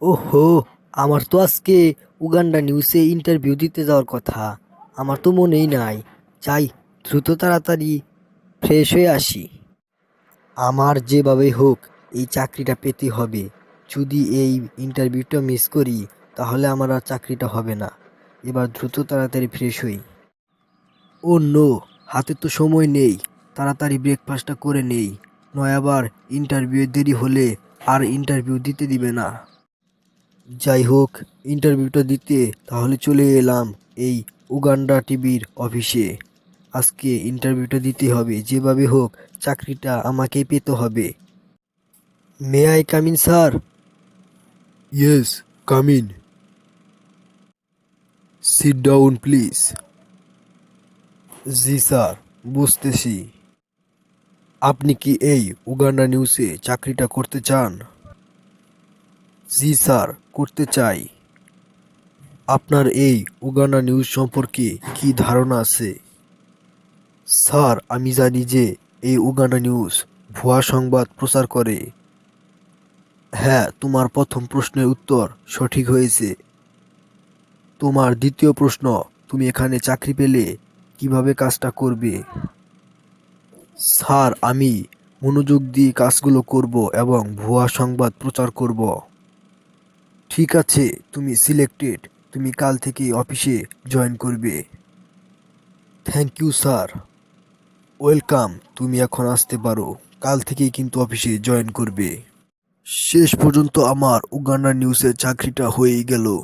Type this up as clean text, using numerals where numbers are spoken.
ওহো, আমার তো আজকে উগান্ডা নিউজে ইন্টারভিউ দিতে যাওয়ার কথা। আমার তো মনেই নাই। যাই, দ্রুত তাড়াতাড়ি ফ্রেশ হয়ে আসি। আমার যেভাবেই হোক এই চাকরিটা পেতে হবে। যদি এই ইন্টারভিউটা মিস করি তাহলে আমার আর চাকরিটা হবে না। এবার দ্রুত তাড়াতাড়ি ফ্রেশ হই। ও নো, হাতে তো সময় নেই। তাড়াতাড়ি ব্রেকফাস্টটা করে নেই, নয় আবার ইন্টারভিউ দেরি হলে আর ইন্টারভিউ দিতে দিবে না। যাই হোক, ইন্টারভিউটা দিতে তাহলে চলে এলাম এই উগান্ডা টিভির অফিসে। আজকে ইন্টারভিউটা দিতে হবে, যেভাবে হোক চাকরিটা আমাকেই পেতে হবে। May I come in sir? Yes, come in. Sit down, please. জি স্যার, বুঝতেছি। আপনি কি এই উগান্ডা নিউজে চাকরিটা করতে চান? জি স্যার, করতে চাই। আপনার এই উগান্ডা নিউজ সম্পর্কে কি ধারণা আছে? স্যার, আমি জানি যে এই উগান্ডা নিউজ ভুয়া সংবাদ প্রচার করে। হ্যাঁ, তোমার প্রথম প্রশ্নের উত্তর সঠিক হয়েছে। তোমার দ্বিতীয় প্রশ্ন, তুমি এখানে চাকরি পেলে কিভাবে কাজটা করবে? স্যার, আমি মনোযোগ দিয়ে কাজগুলো করব এবং ভুয়া সংবাদ প্রচার করব। ঠিক আছে, তুমি সিলেক্টেড। তুমি কাল থেকে অফিসে জয়েন করবে। Thank you sir. ওয়েলকাম, তুমি এখন আসতে পারো। কাল থেকেই কিন্তু অফিসে জয়েন করবে। শেষ পর্যন্ত আমার উগান্ডা নিউজের চাকরিটা হয়েই গেল।